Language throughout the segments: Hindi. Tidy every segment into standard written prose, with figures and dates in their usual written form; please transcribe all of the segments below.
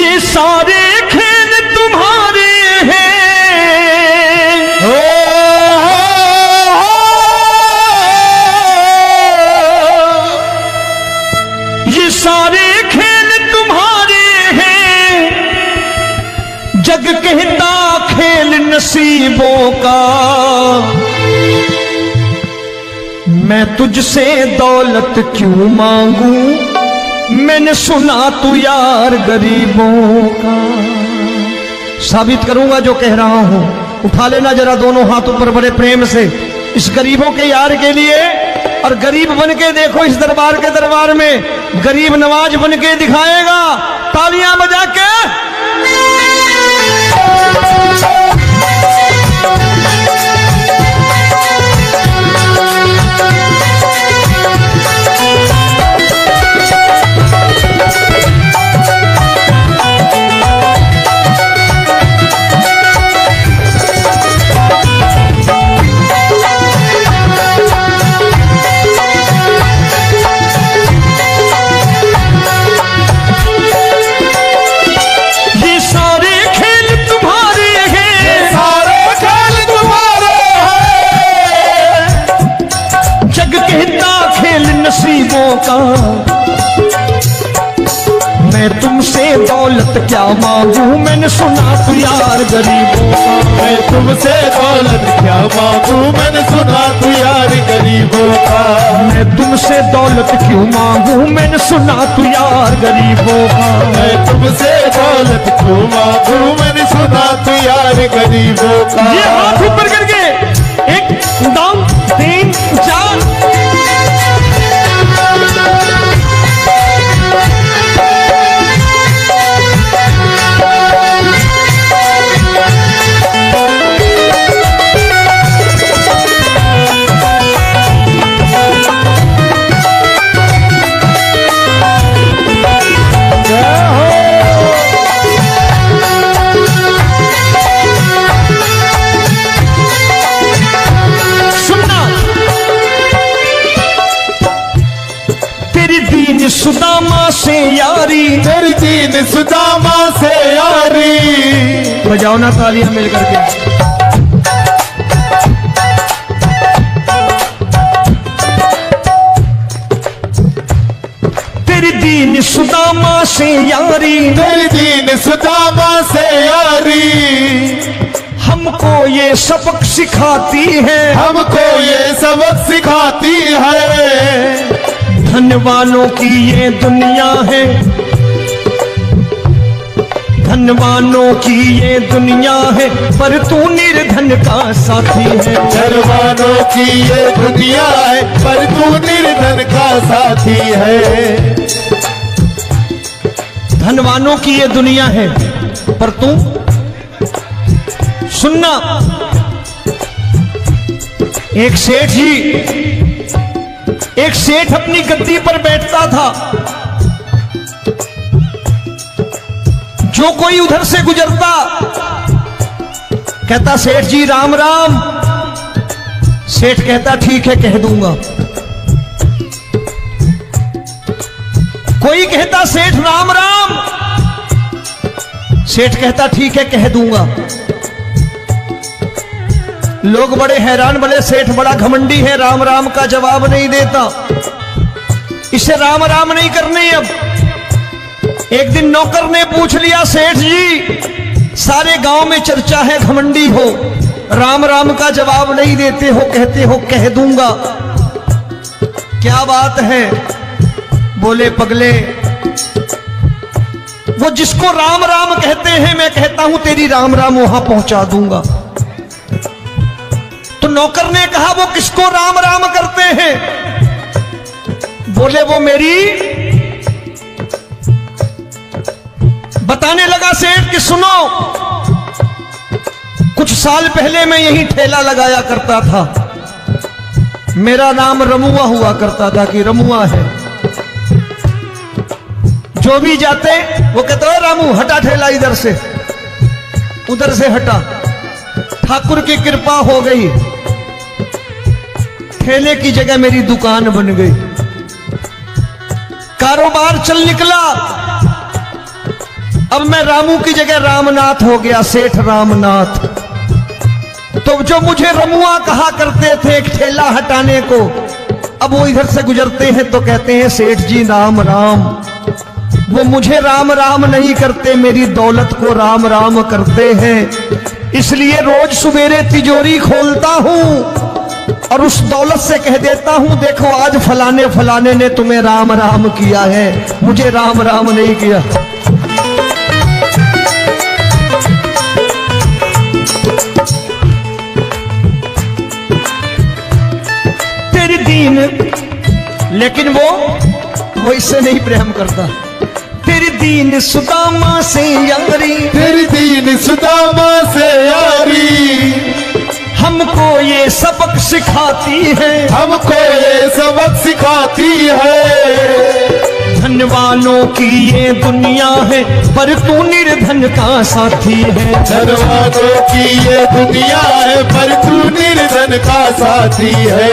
ये सारे खेल तुम्हारे हैं, ये सारे खेल तुम्हारे हैं, जग कहता खेल नसीबों का। मैं तुझसे दौलत क्यों मांगू, मैंने सुना तू यार गरीबों का। साबित करूंगा जो कह रहा हूं। उठा लेना जरा दोनों हाथ ऊपर बड़े प्रेम से इस गरीबों के यार के लिए। और गरीब बन के देखो इस दरबार के दरबार में गरीब नवाज बन के दिखाएगा, तालियां बजा के। नसीबों का मैं तुमसे दौलत क्या मांगू, मैंने सुना तू यार गरीबों का। मैं तुमसे दौलत क्या मांगू, मैंने सुना तू यार गरीबों का। मैं तुमसे दौलत क्यों मांगू, मैंने सुना तू यार गरीबों का। मैं तुमसे दौलत क्यों मांगू, मैंने सुना तू यार गरीबों का। ये हाथ ऊपर करके 1 2 3 4। सुदामा से यारी, तेरी दीन सुदामा से यारी। बजाओ ना तालियां मिल करके। तेरी दीन सुदामा से यारी, तेरी दीन सुदामा से यारी। हमको ये सबक सिखाती है, हमको ये सबक सिखाती है। धन वालों की ये दुनिया है, धन वालों की ये दुनिया है, पर तू निर्धन का साथी है। धन वालों की ये दुनिया है, पर तू निर्धन का साथी है। धन वालों की ये दुनिया है, पर तू सुनना। एक सेठ अपनी गद्दी पर बैठता था। जो कोई उधर से गुजरता कहता सेठ जी राम राम। सेठ कहता ठीक है कह दूंगा। कोई कहता सेठ राम राम। सेठ कहता ठीक है कह दूंगा। लोग बड़े हैरान, बोले सेठ बड़ा घमंडी है, राम राम का जवाब नहीं देता, इसे राम राम नहीं करने। अब एक दिन नौकर ने पूछ लिया, सेठ जी सारे गांव में चर्चा है घमंडी हो, राम राम का जवाब नहीं देते हो, कहते हो कह दूंगा, क्या बात है? बोले पगले, वो जिसको राम राम कहते हैं मैं कहता हूं तेरी राम राम वहां पहुंचा दूंगा। तो नौकर ने कहा वो किसको राम राम करते हैं? बोले वो मेरी। बताने लगा सेठ कि सुनो, कुछ साल पहले मैं यही ठेला लगाया करता था, मेरा नाम रमुआ हुआ करता था कि रमुआ है। जो भी जाते वो कहते हो रामू हटा ठेला इधर से, उधर से हटा। ठाकुर की कृपा हो गई, ठेले की जगह मेरी दुकान बन गई, कारोबार चल निकला। अब मैं रामू की जगह रामनाथ हो गया, सेठ रामनाथ। तो जो मुझे रमुआ कहा करते थे एक ठेला हटाने को, अब वो इधर से गुजरते हैं तो कहते हैं सेठ जी राम राम। वो मुझे राम राम नहीं करते, मेरी दौलत को राम राम करते हैं। इसलिए रोज सवेरे तिजोरी खोलता हूं और उस दौलत से कह देता हूं देखो आज फलाने फलाने ने तुम्हें राम राम किया है, मुझे राम राम नहीं किया। तेरी दीन, लेकिन वो इससे नहीं प्रेम करता। तेरी दीन सुदामा से यारी, तेरी दीन सुदामा से यारी, हमको ये सबक सिखाती है, हमको ये सबक सिखाती है। धन वालों की ये दुनिया है पर तू निर्धन का साथी है। धन वालों की ये दुनिया है पर तू निर्धन का साथी है।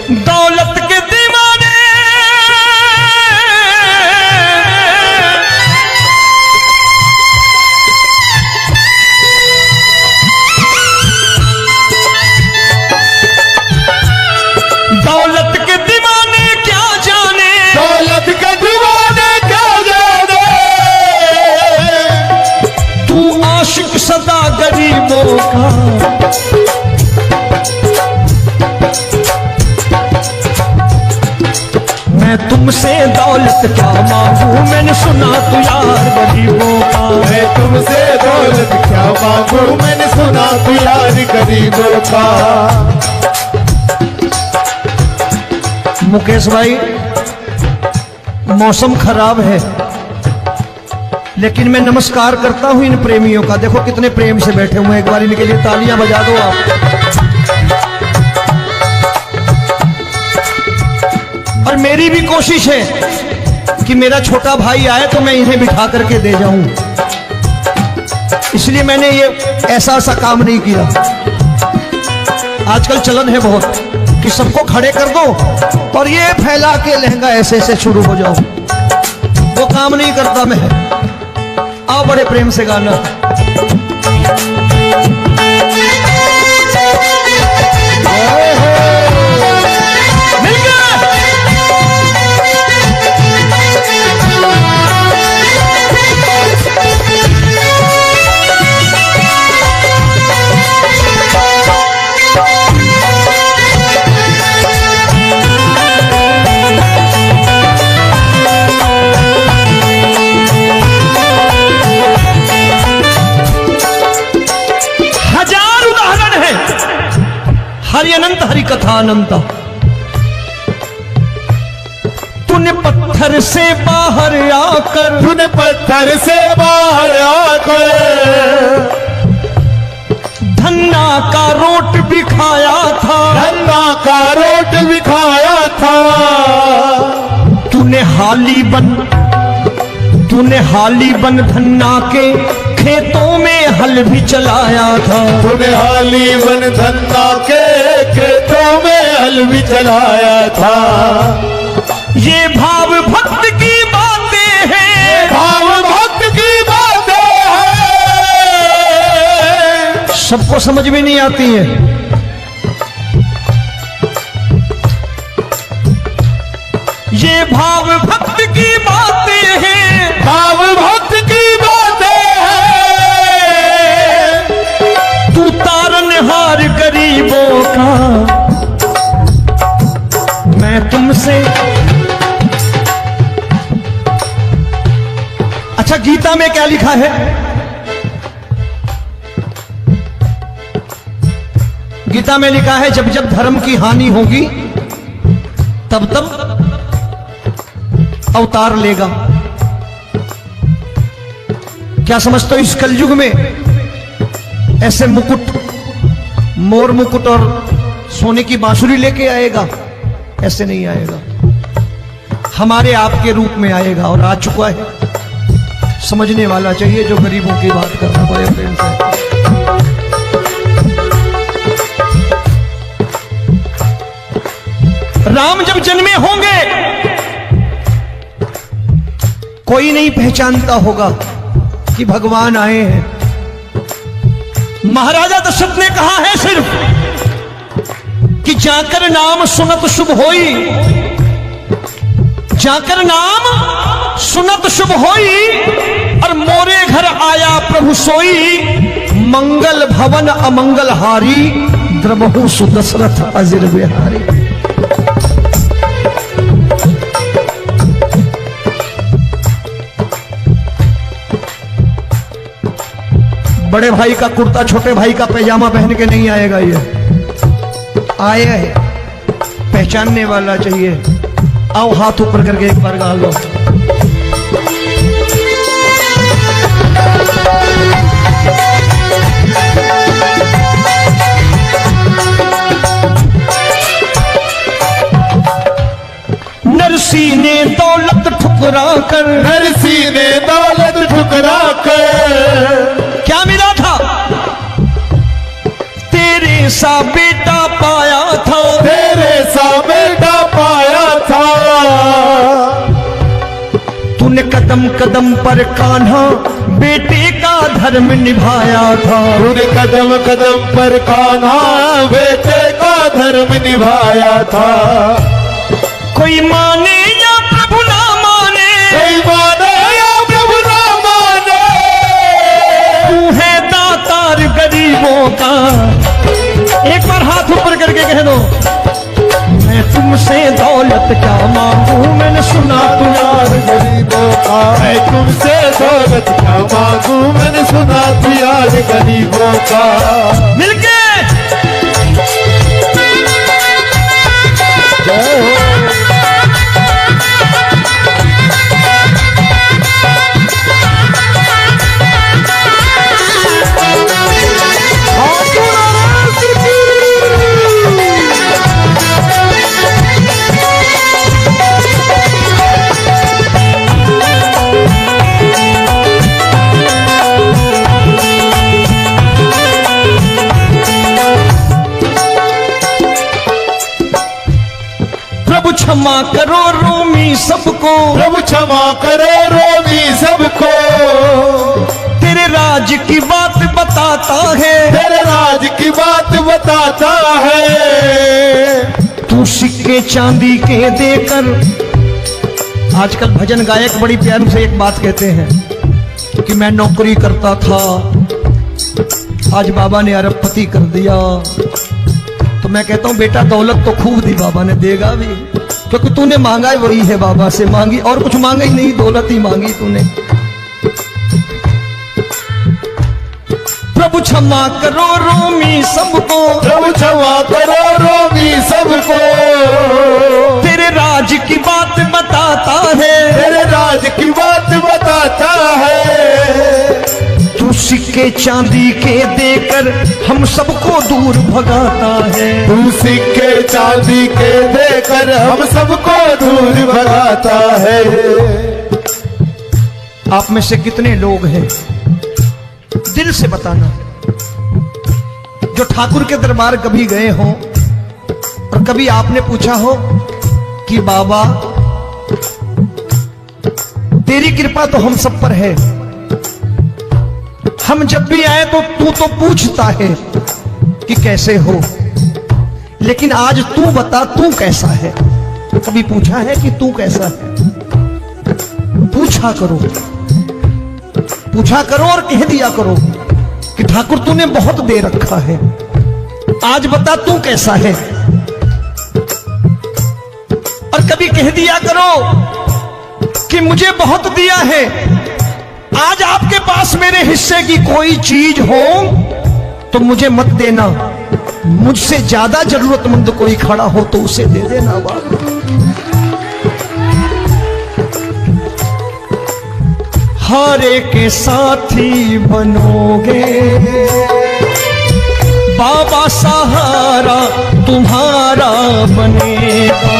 दौलत के दीवाने दौलत के दीवाने क्या जाने, दौलत के दीवाने क्या जाने, तू आशिक सदा गरीबों का। मैं तुमसे दौलत क्या मांगू, मैंने सुना तू यार गरीबों का। मैं तुमसे दौलत क्या मांगू, मैंने सुना तू यार गरीबों का। मुकेश भाई मौसम खराब है, लेकिन मैं नमस्कार करता हूं इन प्रेमियों का। देखो कितने प्रेम से बैठे हुए हैं, एक बार इनके लिए तालियां बजा दो आप। और मेरी भी कोशिश है कि मेरा छोटा भाई आए तो मैं इन्हें बिठा करके दे जाऊं, इसलिए मैंने ये ऐसा काम नहीं किया। आजकल चलन है बहुत कि सबको खड़े कर दो और ये फैला के लहंगा ऐसे ऐसे शुरू हो जाओ, वो काम नहीं करता मैं। आओ बड़े प्रेम से गाना। हरि अनंत हरि कथा अनंत। तूने पत्थर से बाहर आकर, तूने पत्थर से बाहर आकर धन्ना का रोट भी खाया था, धन्ना का रोट भी खाया था। तूने हाली बन धन्ना के खेतों में हल भी चलाया था। तूने हाली बन धन्ना के खेतों में हल भी चलाया था। ये भाव भक्त की बातें हैं, भाव भक्त की बातें हैं, सबको समझ में नहीं आती है। ये भाव भक्त की बातें हैं, भाव भक्त की बातें हैं। तू तारनहार गरीबों का, मैं तुमसे। अच्छा गीता में क्या लिखा है? गीता में लिखा है जब जब धर्म की हानि होगी तब तब अवतार लेगा। क्या समझते हो इस कलयुग में ऐसे मुकुट, मोर मुकुट और सोने की बांसुरी लेके आएगा? ऐसे नहीं आएगा, हमारे आपके रूप में आएगा और आ चुका है। समझने वाला चाहिए जो गरीबों की बात करना बड़े प्रेम से। राम जब जन्मे होंगे कोई नहीं पहचानता होगा, कि भगवान आए हैं। महाराजा दशरथ ने कहा है सिर्फ कि जाकर नाम सुनत शुभ होई, जाकर नाम सुनत शुभ होई, और मोरे घर आया प्रभु सोई, मंगल भवन अमंगल हारी, द्रबहु सुदशरथ अजिर बिहारी। बड़े भाई का कुर्ता छोटे भाई का पैजामा पहन के नहीं आएगा, ये आए है पहचानने वाला चाहिए। आओ हाथ ऊपर करके एक बार गा लो। नरसी ने दौलत ठुकरा कर, नरसी ने दौलत ठुकरा कर, क्या मिला था? तेरे सा बेटा पाया था, तेरे सा बेटा पाया था। तूने कदम कदम पर कान्हा बेटे का धर्म निभाया था, तूने कदम कदम पर कान्हा बेटे का धर्म निभाया था। कोई माने या प्रभु ना माने, कोई माने या प्रभु ना माने, तू है दातार गरीबों का। एक बार हाथ ऊपर करके कह दो, मैं तुमसे दौलत क्या मांगू, मैंने सुना तू यार गरीबों का। मैं तुमसे दौलत क्या मांगू, मैंने सुना तू यार गरीबों का। मिलके जय हो। प्रभु क्षमा करो रोमी सबको, प्रभु क्षमा करो रोमी सबको। तेरे राज की बात बताता है, तेरे राज की बात बताता है। तू सिक्के चांदी के देकर। आजकल भजन गायक बड़ी प्यार से एक बात कहते हैं कि मैं नौकरी करता था, आज बाबा ने अरबपति कर दिया। तो मैं कहता हूं बेटा दौलत तो खूब दी बाबा ने, देगा भी, क्योंकि तूने मांगा ही वही है बाबा से, मांगी और कुछ मांगा ही नहीं, दौलत ही मांगी तूने। प्रभु क्षमा करो रोमी सबको, प्रभु क्षमा करो रोमी सबको। तेरे राज की बात बताता है, तेरे राज की बात बताता है। तू सिक्के चांदी के देकर हम सबको दूर भगाता है। तू सिक्के चांदी के देकर हम सबको दूर भगाता है। आप में से कितने लोग हैं, दिल से बताना, जो ठाकुर के दरबार कभी गए हो और कभी आपने पूछा हो कि बाबा तेरी कृपा तो हम सब पर है, हम जब भी आए तो तू तो पूछता है कि कैसे हो, लेकिन आज तू बता तू कैसा है। कभी पूछा है कि तू कैसा है? पूछा करो, पूछा करो और कह दिया करो कि ठाकुर तूने बहुत दे रखा है, आज बता तू कैसा है। और कभी कह दिया करो कि मुझे बहुत दिया है, आज आपके पास मेरे हिस्से की कोई चीज हो तो मुझे मत देना, मुझसे ज्यादा जरूरतमंद कोई खड़ा हो तो उसे दे देना। हारे के साथी बनोगे बाबा, सहारा तुम्हारा बनेगा।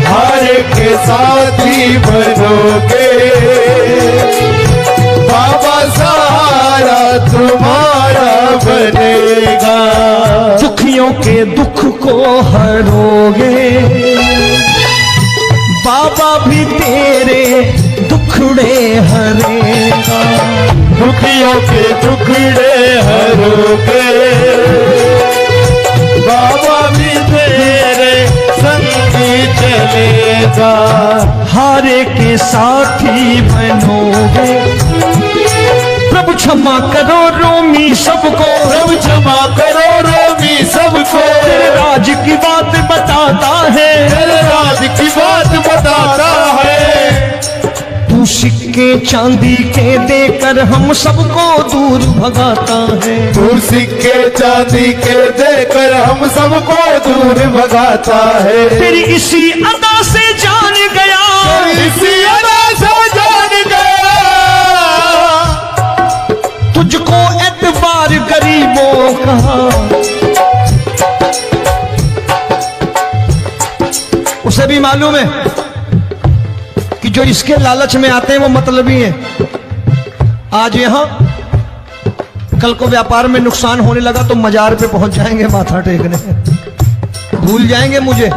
हारे के साथी बनोगे बाबा, सहारा तुम्हारा बनेगा। दुखियों के दुख को हरोगे बाबा, भी तेरे दुखड़े हरेगा। दुखियों के टुकड़े हरोगे, बाबा भी तेरे संगी चलेगा। हारे के साथी बनोगे, प्रभु क्षमा करो रोमी सबको, प्रभु क्षमा करो रोमी सबको, तेरे राज की बात बताता है, तेरे राज की बात बताता है। तू सिक्के चांदी के देकर हम सबको दूर भगाता है, तू सिक्के चांदी के देकर हम सबको दूर भगाता है। तेरी इसी अदा से जान गया, इसी अदा से जान गया, तुझको एतबार गरीबों का। उसे भी मालूम है कि जो इसके लालच में आते हैं वो मतलबी हैं। आज यहां कल को व्यापार में नुकसान होने लगा तो मजार पे पहुंच जाएंगे माथा टेकने, भूल जाएंगे मुझे,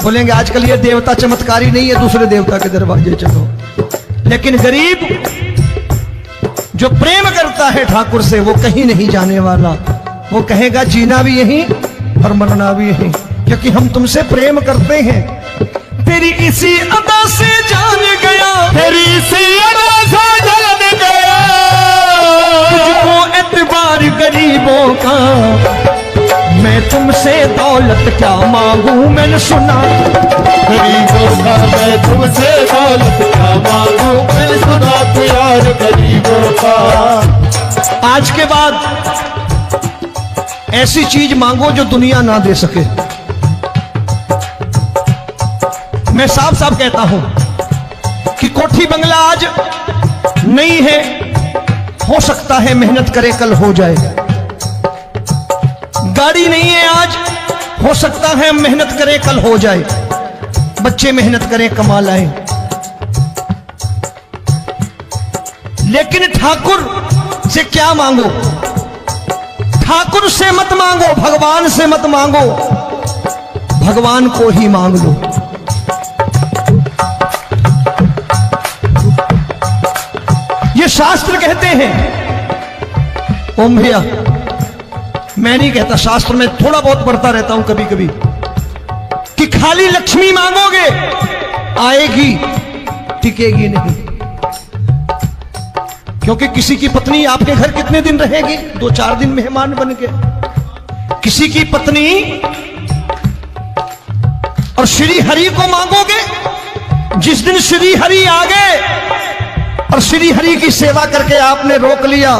बोलेंगे आजकल ये देवता चमत्कारी नहीं है, दूसरे देवता के दरवाजे चलो। लेकिन गरीब जो प्रेम करता है ठाकुर से वो कहीं नहीं जाने वाला, वो कहेगा जीना भी यहीं और मरना भी यहीं, क्योंकि हम तुमसे प्रेम करते हैं। तेरी इसी अदा से जान गया, तेरी इसी अदा से जान गया, तुझको एतबार गरीबों का। मैं तुमसे दौलत क्या मांगू, मैंने सुना गरीबों का मैं तुमसे दौलत क्या मांगू, मैंने सुना प्यार गरीबों का। आज के बाद ऐसी चीज मांगो जो दुनिया ना दे सके। मैं साफ साफ कहता हूं कि कोठी बंगला आज नहीं है, हो सकता है मेहनत करे कल हो जाए। गाड़ी नहीं है आज, हो सकता है मेहनत करे कल हो जाए। बच्चे मेहनत करें कमा लाएं, लेकिन ठाकुर से क्या मांगो? ठाकुर से मत मांगो, भगवान से मत मांगो, भगवान को ही मांग लो। ये शास्त्र कहते हैं, ओम भैया मैं नहीं कहता, शास्त्र में थोड़ा बहुत पढ़ता रहता हूं कभी कभी, कि खाली लक्ष्मी मांगोगे आएगी, टिकेगी नहीं। क्योंकि किसी की पत्नी आपके घर कितने दिन रहेगी? 2-4 दिन मेहमान बन के। किसी की पत्नी और श्री हरि को मांगोगे, जिस दिन श्री हरि आ गए और श्री हरि की सेवा करके आपने रोक लिया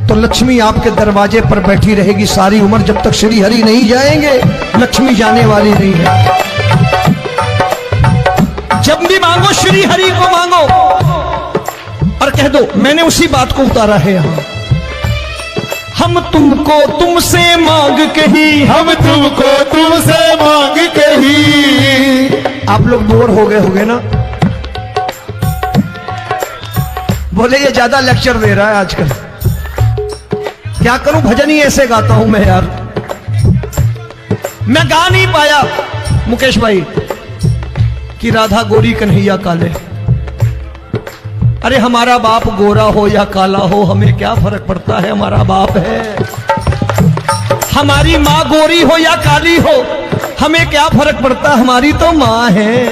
तो लक्ष्मी आपके दरवाजे पर बैठी रहेगी सारी उम्र। जब तक श्री हरि नहीं जाएंगे लक्ष्मी जाने वाली नहीं है। जब भी मांगो श्री हरि को मांगो और कह दो मैंने उसी बात को उतारा है यहां, हम तुमको तुमसे मांग के ही, हम तुमको तुमसे मांग के ही। आप लोग बोर हो गए होंगे ना, बोले ये ज्यादा लेक्चर दे रहा है आजकल। क्या करूं, भजन ही ऐसे गाता हूं मैं यार। मैं गा नहीं पाया मुकेश भाई कि राधा गोरी कन्हैया काले। अरे हमारा बाप गोरा हो या काला हो हमें क्या फर्क पड़ता है, हमारा बाप है। हमारी माँ गोरी हो या काली हो हमें क्या फर्क पड़ता, हमारी तो माँ है।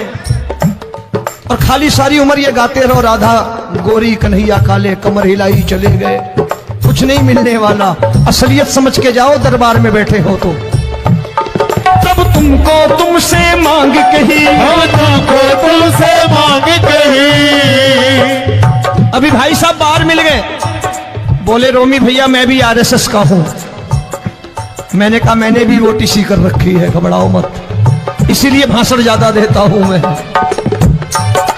और खाली सारी उम्र ये गाते रहो राधा गोरी कन्हैया काले, कमर हिलाई चले गए, कुछ नहीं मिलने वाला। असलियत समझ के जाओ दरबार में बैठे हो तो। तब तुमको तुमसे मांग के ही, हम तुमको तुमसे मांग के ही। अभी भाई साहब बाहर मिल गए, बोले रोमी भैया मैं भी आरएसएस का हूं। मैंने कहा मैंने भी ओटीसी कर रखी है, घबराओ मत, इसीलिए भाषण ज्यादा देता हूं मैं।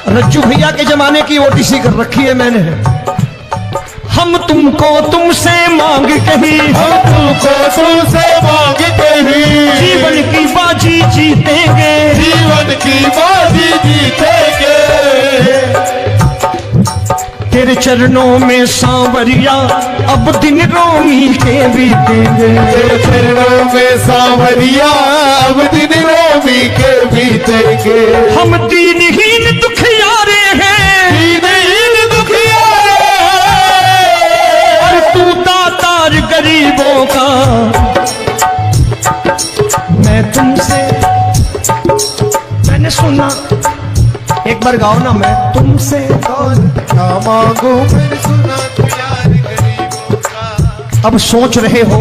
रज्जू भैया के जमाने की ओटीसी कर रखी है मैंने। हम तुमको तुमसे मांग कही, हम तुमको तुमसे मांग के ही। जीवन की बाजी जीतेंगे, जीवन की बाजी जीतेंगे। तेरे चरणों में सांवरिया अब दिन रोमी के बीतेंगे। तेरे चरणों में सांवरिया अब दिन रोमी के बीतेंगे। हम दीनहीन दुखियारे हैं, दीनहीन दुखियारे हैं। एक बार गाओ ना, मैं तुमसे दौलत क्या मांगू मैंने सुना तू यार गरीबों का। अब सोच रहे हो,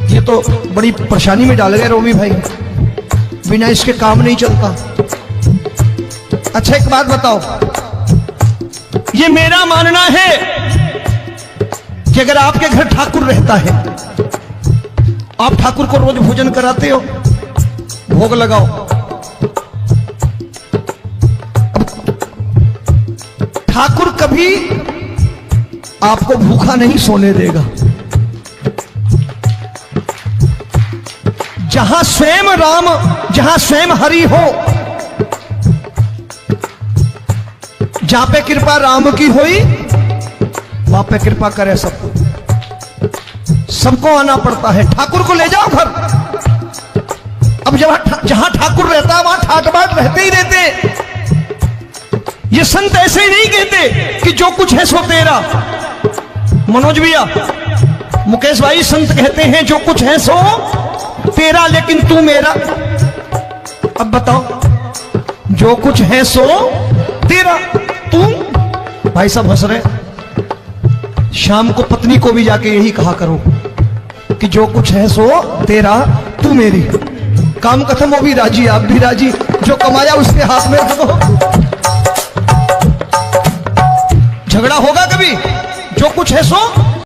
ये तो बड़ी परेशानी में डाल गए रोमी भाई, बिना इसके काम नहीं चलता। अच्छा एक बात बताओ, ये मेरा मानना है कि अगर आपके घर ठाकुर रहता है, आप ठाकुर को रोज भोजन कराते हो, भोग लगाओ, ठाकुर कभी आपको भूखा नहीं सोने देगा। जहां स्वयं राम, जहां स्वयं हरि हो, जहां पे कृपा राम की हुई, वहां पे कृपा करे सबको, सबको आना पड़ता है। ठाकुर को ले जाओ घर। अब जहां ठाकुर रहता है वहां ठाट बाट रहते ही रहते। ये संत ऐसे ही नहीं कहते कि जो कुछ है सो तेरा। मनोज भैया, मुकेश भाई, संत कहते हैं जो कुछ है सो तेरा, लेकिन तू मेरा। अब बताओ, जो कुछ है सो तेरा, तू। भाई साहब हंस रहे। शाम को पत्नी को भी जाके यही कहा करो कि जो कुछ है सो तेरा, तू मेरी। काम खत्म, वो भी राजी, आप भी राजी, जो कमाया उसके हाथ में रख दो। झगड़ा होगा कभी? जो कुछ है सो